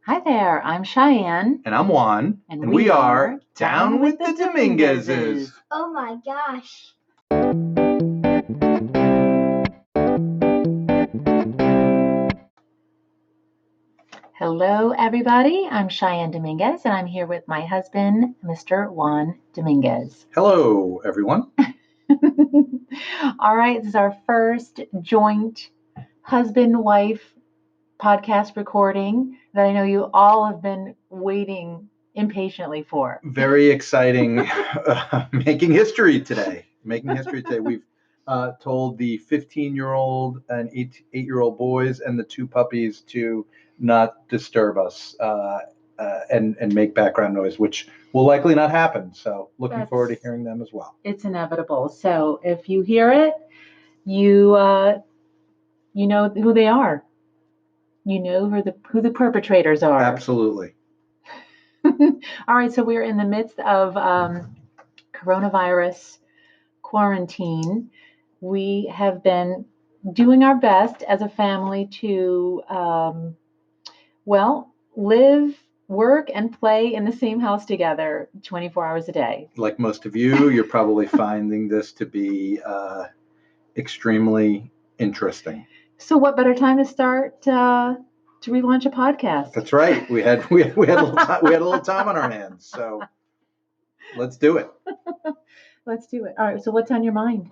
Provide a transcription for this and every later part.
Hi there, I'm Cheyenne. And I'm Juan. And we are Down with the Dominguezes. Oh my gosh. Hello, everybody. I'm Cheyenne Dominguez, and I'm here with my husband, Mr. Juan Dominguez. Hello, everyone. All right, this is our first joint husband-wife podcast recording that I know you all have been waiting impatiently for. Very exciting. Making history today. We've told the 15-year-old and 8-year-old boys and the 2 puppies to not disturb us and make background noise, which will likely not happen. So looking forward to hearing them as well. It's inevitable. So if you hear it, you know who they are. You know who the perpetrators are. Absolutely. All right, so we're in the midst of coronavirus quarantine. We have been doing our best as a family to, live, work, and play in the same house together 24 hours a day. Like most of you, you're probably finding this to be extremely interesting. So what better time to start to relaunch a podcast? That's right. We had a little time on our hands, so let's do it. Let's do it. All right. So what's on your mind?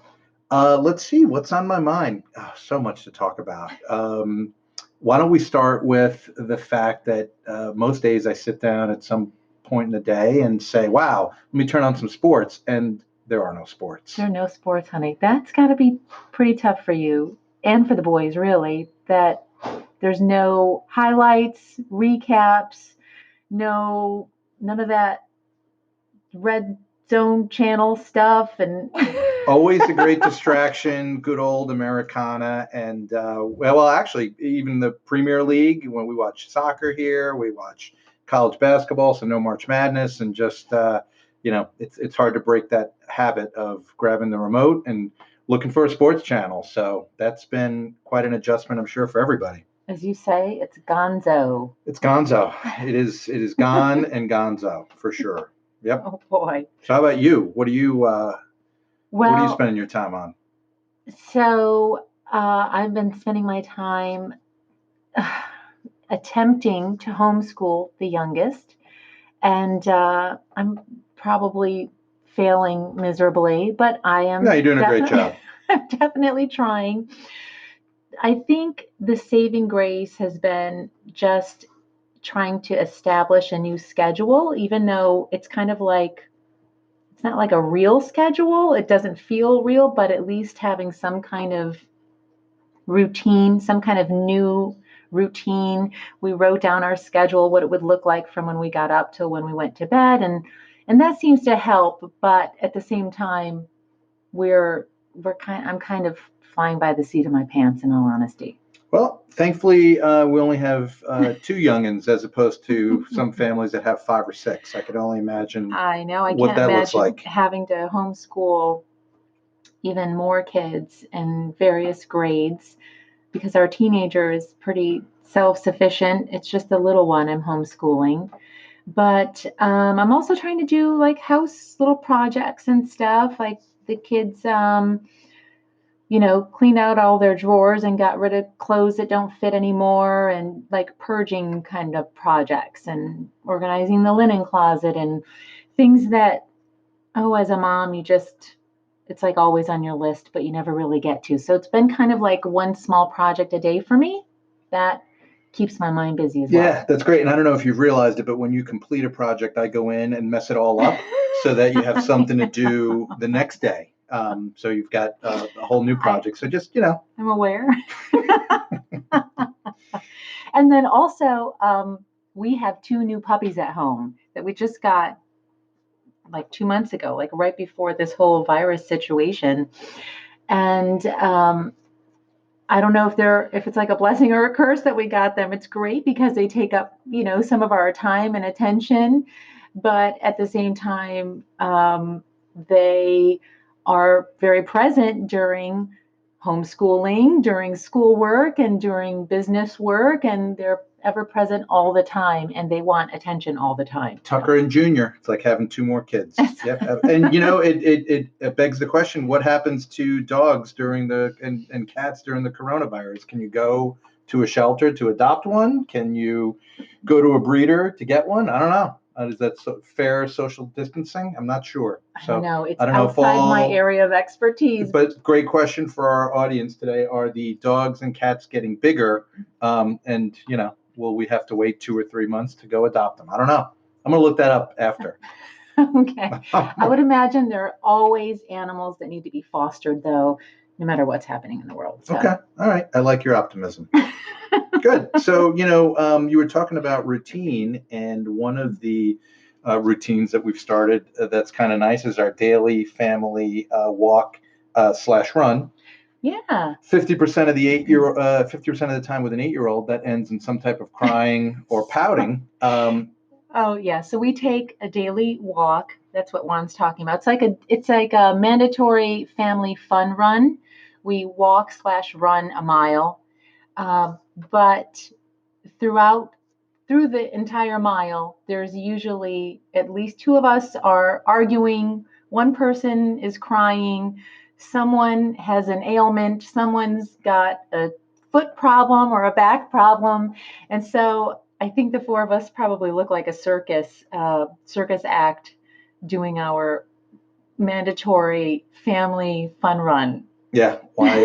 Let's see what's on my mind. Oh, so much to talk about. Why don't we start with the fact that most days I sit down at some point in the day and say, "Wow, let me turn on some sports," and there are no sports. There are no sports, honey. That's got to be pretty tough for you and for the boys, really. That there's no highlights, recaps, none of that red zone channel stuff, and always a great distraction. Good old Americana, and actually, even the Premier League. When we watch soccer here, we watch college basketball, so no March Madness, and just it's hard to break that habit of grabbing the remote and looking for a sports channel. So that's been quite an adjustment, I'm sure, for everybody. As you say, it's gonzo. It's gonzo. It is gone and gonzo for sure. Yep. Oh boy. So how about you? What are you spending your time on? So I've been spending my time attempting to homeschool the youngest, and I'm probably failing miserably, but I am. No, you're doing a great job. I'm definitely trying. I think the saving grace has been just trying to establish a new schedule, even though it's kind of like, it's not like a real schedule. It doesn't feel real, but at least having some kind of routine, some kind of new routine. We wrote down our schedule, what it would look like from when we got up till when we went to bed, and that seems to help. But at the same time, I'm kind of flying by the seat of my pants, in all honesty. Well, thankfully, we only have 2 youngins as opposed to some families that have 5 or 6. I could only imagine. I know. I what can't that imagine looks like. Having to homeschool even more kids in various grades, because our teenager is pretty self-sufficient. It's just the little one I'm homeschooling. But I'm also trying to do like house little projects and stuff. Like the kids, cleaned out all their drawers and got rid of clothes that don't fit anymore, and like purging kind of projects and organizing the linen closet and things that, as a mom, it's like always on your list, but you never really get to. So it's been kind of like one small project a day for me that keeps my mind busy as well. Yeah, that's great. And I don't know if you've realized it, but when you complete a project, I go in and mess it all up so that you have something to do the next day. So you've got a whole new project. So just, I'm aware. And then also, we have 2 new puppies at home that we just got like 2 months ago, like right before this whole virus situation. And I don't know if it's like a blessing or a curse that we got them. It's great because they take up, some of our time and attention, but at the same time, they are very present during homeschooling, during schoolwork, and during business work, and they're ever present all the time, and they want attention all the time. Tucker and Junior. It's like having two more kids. Yep. And it begs the question: what happens to dogs and cats during the coronavirus? Can you go to a shelter to adopt one? Can you go to a breeder to get one? I don't know. Is that fair social distancing? I'm not sure. I don't know. It's I don't know outside my area of expertise. But great question for our audience today. Are the dogs and cats getting bigger? And will we have to wait 2 or 3 months to go adopt them? I don't know. I'm going to look that up after. Okay. I would imagine there are always animals that need to be fostered, though, no matter what's happening in the world. So. Okay. All right. I like your optimism. Good. So, you were talking about routine, and one of the routines that we've started that's kind of nice is our daily family walk / run. Yeah. 50% of the 50% of the time with an 8-year-old that ends in some type of crying or pouting. Oh yeah. So we take a daily walk. That's what Juan's talking about. It's like a mandatory family fun run. We walk / run a mile, but through the entire mile, there's usually at least two of us are arguing. One person is crying. Someone has an ailment. Someone's got a foot problem or a back problem. And so I think the four of us probably look like a circus act doing our mandatory family fun run. Yeah, why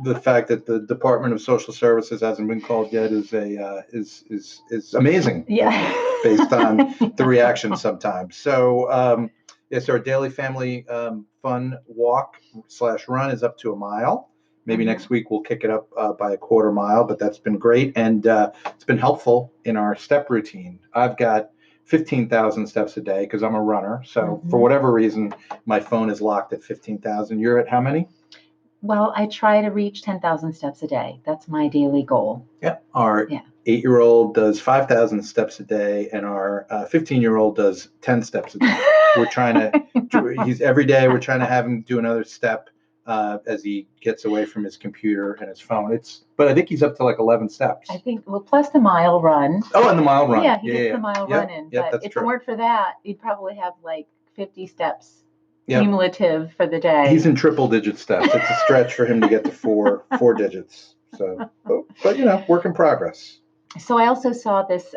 the fact that the Department of Social Services hasn't been called yet is amazing. Yeah, based on the reaction sometimes. So yes, our daily family fun walk / run is up to a mile. Maybe next week we'll kick it up by a quarter mile, but that's been great, and it's been helpful in our step routine. I've got 15,000 steps a day because I'm a runner. So for whatever reason, my phone is locked at 15,000. You're at how many? Well, I try to reach 10,000 steps a day. That's my daily goal. Yeah. Our 8-year-old does 5,000 steps a day, and our 15-year-old does 10 steps a day. We're trying to, every day we're trying to have him do another step as he gets away from his computer and his phone. But I think he's up to like 11 steps. I think, plus the mile run. Oh, and the mile run. Yeah, he gets the mile run in. Yeah, but if it weren't for that, he'd probably have like 50 steps cumulative for the day. He's in triple digit steps. It's a stretch for him to get to four digits. So, but work in progress. So I also saw this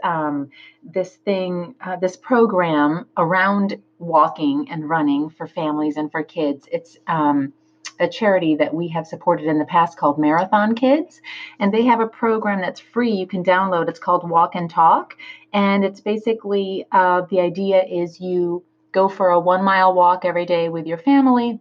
program around walking and running for families and for kids. It's a charity that we have supported in the past called Marathon Kids, and they have a program that's free. You can download. It's called Walk and Talk, and it's basically the idea is you go for a 1-mile walk every day with your family,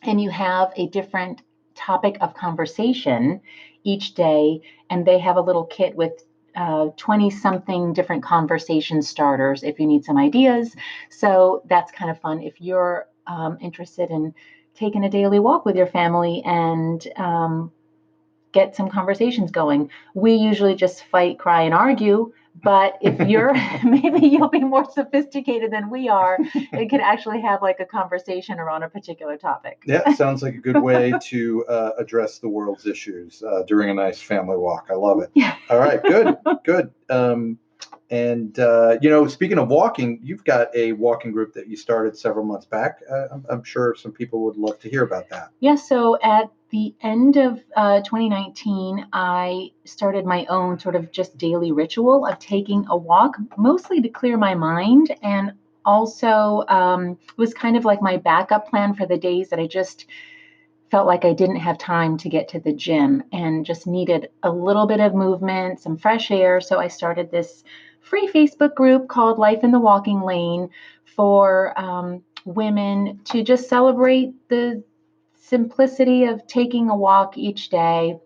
and you have a different topic of conversation each day, and they have a little kit with 20-something different conversation starters if you need some ideas. So that's kind of fun if you're interested in taking a daily walk with your family and get some conversations going. We usually just fight, cry, and argue. But if you're, maybe you'll be more sophisticated than we are, and can actually have like a conversation around a particular topic. Yeah, sounds like a good way to address the world's issues during a nice family walk. I love it. Yeah. All right, good. And speaking of walking, you've got a walking group that you started several months back. I'm sure some people would love to hear about that. Yeah, so at the end of 2019, I started my own sort of just daily ritual of taking a walk, mostly to clear my mind, and also was kind of like my backup plan for the days that I just felt like I didn't have time to get to the gym and just needed a little bit of movement, some fresh air. So I started this free Facebook group called Life in the Walking Lane for women to just celebrate the simplicity of taking a walk each day.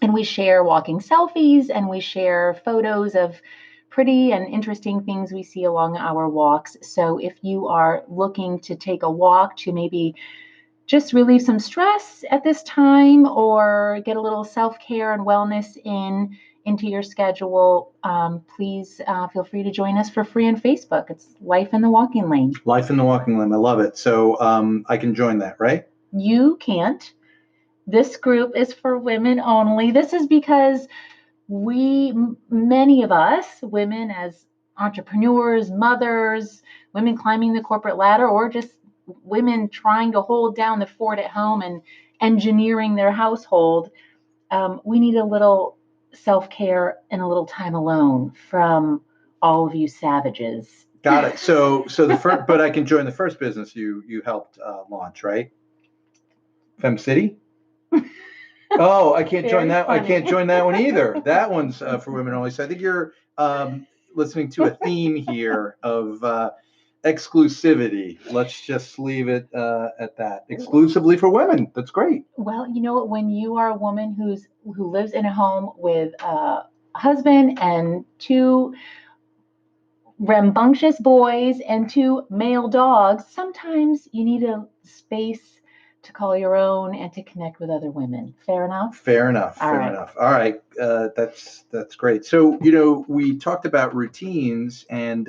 And we share walking selfies, and we share photos of pretty and interesting things we see along our walks. So if you are looking to take a walk to maybe just relieve some stress at this time or get a little self-care and wellness into your schedule, please feel free to join us for free on Facebook. It's Life in the Walking Lane. Life in the Walking Lane. I love it. So I can join that, right? You can't. This group is for women only. This is because many of us, women as entrepreneurs, mothers, women climbing the corporate ladder, or just women trying to hold down the fort at home and engineering their household, we need a little self-care and a little time alone from all of you savages. Got it. So the first, but I can join the first business you helped launch, right? Fem City. Oh, I can't join Very that. I funny. can't join that one either. That one's for women only. So I think you're listening to a theme here of exclusivity. Let's just leave it at that. Exclusively for women. That's great. Well, you know what? When you are a woman who lives in a home with a husband and two rambunctious boys and two male dogs, sometimes you need a space to call your own and to connect with other women. Fair enough? Fair enough. All Fair right. enough. All right. That's great. So we talked about routines, and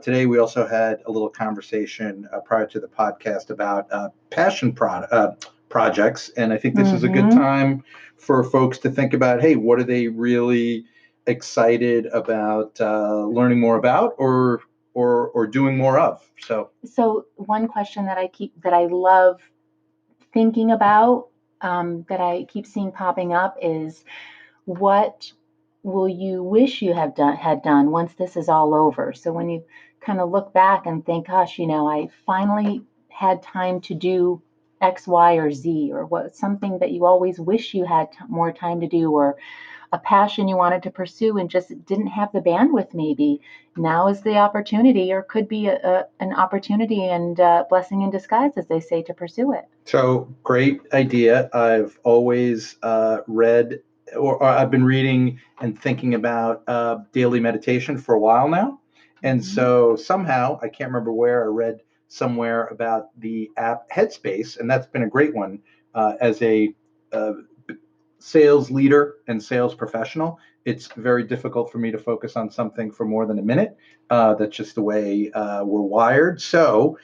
today we also had a little conversation prior to the podcast about passion projects, and I think this is a good time for folks to think about, hey, what are they really excited about learning more about, or doing more of? So one question that I love thinking about, that I keep seeing popping up is, what will you wish you had done once this is all over? So when you kind of look back and think, gosh, I finally had time to do X, Y, or Z, or what, something that you always wish you had more time to do, or a passion you wanted to pursue and just didn't have the bandwidth, maybe now is the opportunity, or could be an opportunity and blessing in disguise, as they say, to pursue it. So great idea. I've always read, or I've been reading and thinking about daily meditation for a while now. And so somehow, I can't remember where, I read somewhere about the app Headspace, and that's been a great one as a sales leader and sales professional. It's very difficult for me to focus on something for more than a minute. That's just the way we're wired. So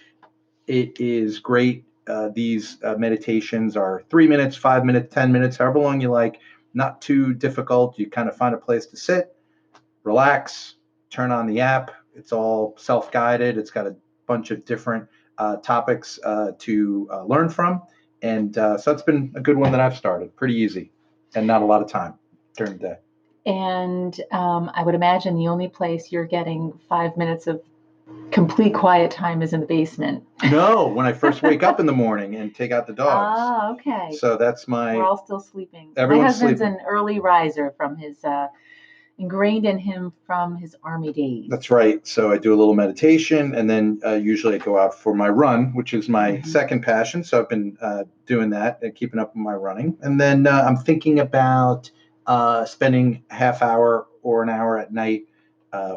it is great. These meditations are 3 minutes, 5 minutes, 10 minutes, however long you like, not too difficult. You kind of find a place to sit, relax, turn on the app. It's all self-guided. It's got a bunch of different topics to learn from. And so it's been a good one that I've started. Pretty easy and not a lot of time during the day. And I would imagine the only place you're getting 5 minutes of complete quiet time is in the basement. No, when I first wake up in the morning and take out the dogs. Ah, okay. So that's We're all still sleeping. Everyone's My husband's sleeping. an early riser from his ingrained in him from his Army days. That's right. So I do a little meditation, and then usually I go out for my run, which is my second passion. So I've been doing that and keeping up with my running. And then I'm thinking about spending a half hour or an hour at night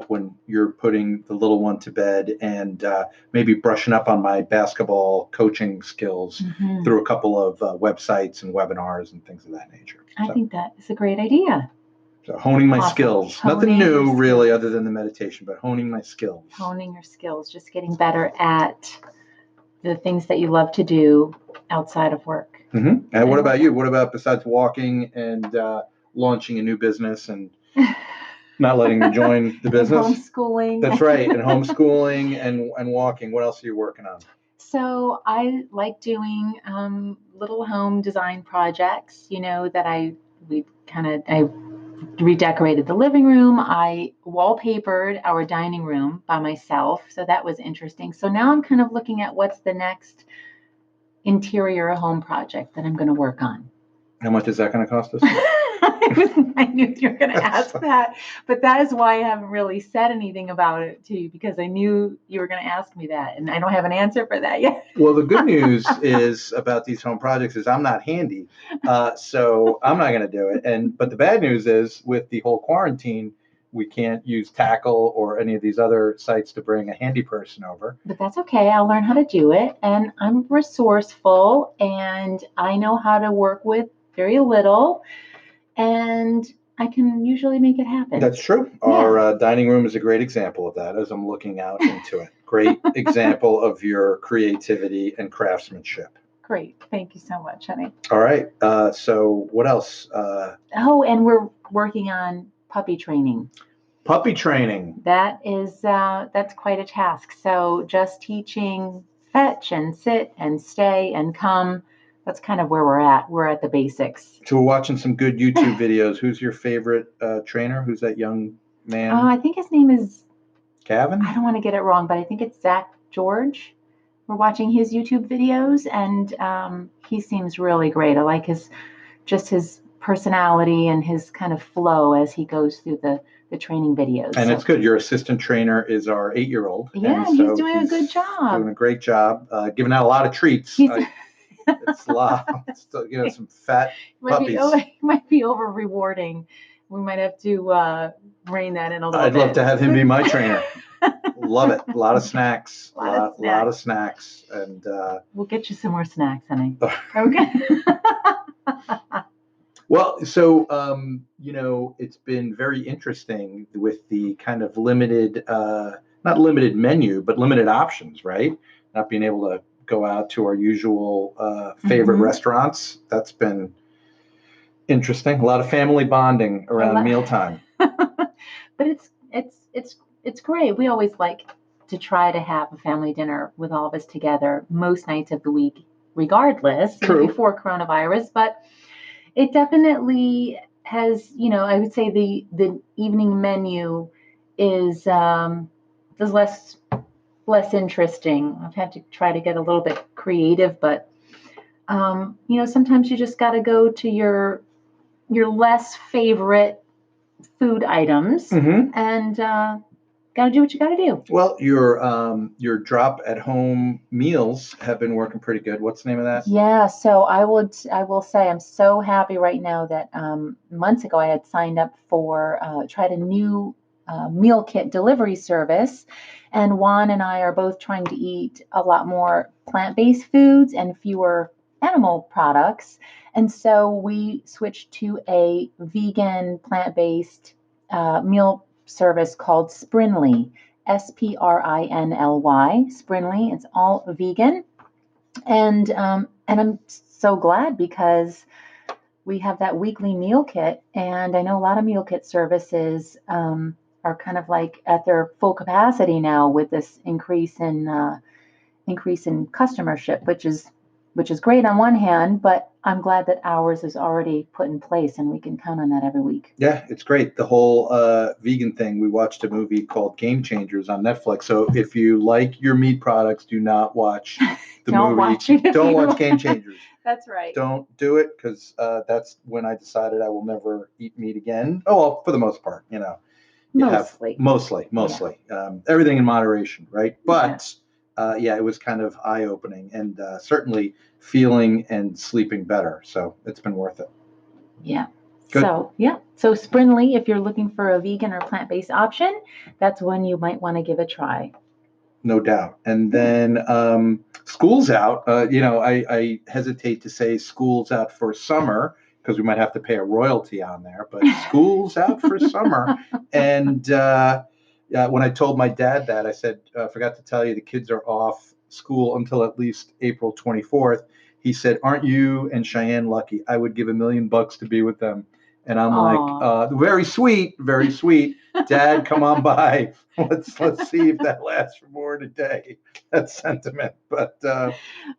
when you're putting the little one to bed, and maybe brushing up on my basketball coaching skills through a couple of websites and webinars and things of that nature. I think that is a great idea. So honing my skills. Nothing new really other than the meditation, but honing my skills. Honing your skills, just getting better at the things that you love to do outside of work. And what about you? What about, besides walking and launching a new business and not letting me join the business? Homeschooling. That's right. And homeschooling and walking. What else are you working on? So I like doing little home design projects, that I redecorated the living room. I wallpapered our dining room by myself. So that was interesting. So now I'm kind of looking at what's the next interior home project that I'm going to work on. How much is that going to cost us? I knew you were going to ask that, but that is why I haven't really said anything about it to you, because I knew you were going to ask me that, and I don't have an answer for that yet. Well, the good news is about these home projects is I'm not handy, so I'm not going to do it. But the bad news is, with the whole quarantine, we can't use Tackle or any of these other sites to bring a handy person over. But that's okay. I'll learn how to do it, and I'm resourceful, and I know how to work with very little. And I can usually make it happen. That's true. Yeah. Our dining room is a great example of that, as I'm looking out into it. Great example of your creativity and craftsmanship. Great. Thank you so much, honey. All right. So what else? Oh, and we're working on puppy training. Puppy training. That's quite a task. So just teaching fetch and sit and stay and come. That's kind of where we're at. We're at the basics. So we're watching some good YouTube videos. Who's your favorite trainer? Who's that young man? I think his name is, Gavin? I don't want to get it wrong, but I think it's Zach George. We're watching his YouTube videos, and he seems really great. I like his personality and his kind of flow as he goes through the training videos. And it's good. Your assistant trainer is our 8-year-old. Yeah, and he's doing a good job. Doing a great job. Giving out a lot of treats. It's a lot. Some fat puppies. Might be over rewarding. We might have to rein that in a little bit. I'd love to have him be my trainer. Love it. A lot of snacks. A lot of snacks. And we'll get you some more snacks, honey. Okay. Well, so it's been very interesting with the kind of limited, not limited menu, but limited options, right? Not being able to go out to our usual favorite restaurants. That's been interesting. A lot of family bonding around mealtime. But it's great. We always like to try to have a family dinner with all of us together most nights of the week, regardless. True. Before coronavirus, but it definitely has. I would say the evening menu is less interesting. I've had to try to get a little bit creative, but sometimes you just got to go to your less favorite food items and got to do what you got to do. Well, your drop at home meals have been working pretty good. What's the name of that? Yeah, so I will say I'm so happy right now that months ago I had signed up for tried a new meal kit delivery service, and Juan and I are both trying to eat a lot more plant-based foods and fewer animal products. And so we switched to a vegan plant-based meal service called Sprinly, Sprinly, Sprinly. It's all vegan, and I'm so glad because we have that weekly meal kit, and I know a lot of meal kit services are kind of like at their full capacity now with this increase in customership, which is great on one hand, but I'm glad that ours is already put in place and we can count on that every week. Yeah, it's great. The whole vegan thing. We watched a movie called Game Changers on Netflix. So if you like your meat products, do not watch the movie. Don't watch Game Changers. That's right. Don't do it, because that's when I decided I will never eat meat again. Oh, well, for the most part, Mostly. Yeah. Everything in moderation, right? But it was kind of eye-opening, and certainly feeling and sleeping better. So it's been worth it. Yeah. Good. So Sprinly, if you're looking for a vegan or plant-based option, that's one you might want to give a try. No doubt. And then school's out. I hesitate to say school's out for summer, because we might have to pay a royalty on there, but school's out for summer. And when I told my dad that, I said, I forgot to tell you, the kids are off school until at least April 24th. He said, aren't you and Cheyenne lucky? I would give $1 million to be with them. And I'm like, very sweet, very sweet. Dad, come on by. Let's see if that lasts for more than a day. That's sentiment, but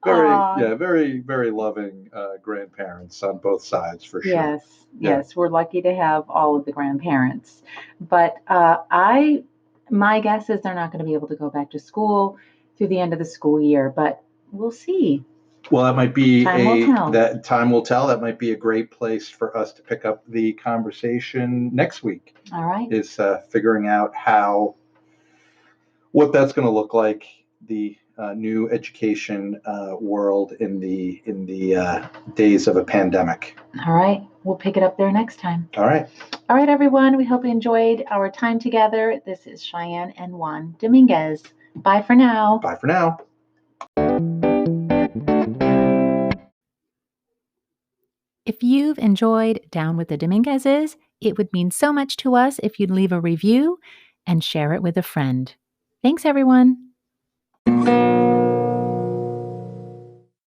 very, very loving grandparents on both sides, for sure. Yes, we're lucky to have all of the grandparents. But my guess is they're not going to be able to go back to school through the end of the school year, but we'll see. Well, that might be time will tell. That might be a great place for us to pick up the conversation next week. All right. Is figuring out what that's going to look like, the new education world in the days of a pandemic. All right. We'll pick it up there next time. All right. All right, everyone. We hope you enjoyed our time together. This is Cheyenne and Juan Dominguez. Bye for now. Bye for now. If you've enjoyed Down with the Dominguezes, it would mean so much to us if you'd leave a review and share it with a friend. Thanks, everyone.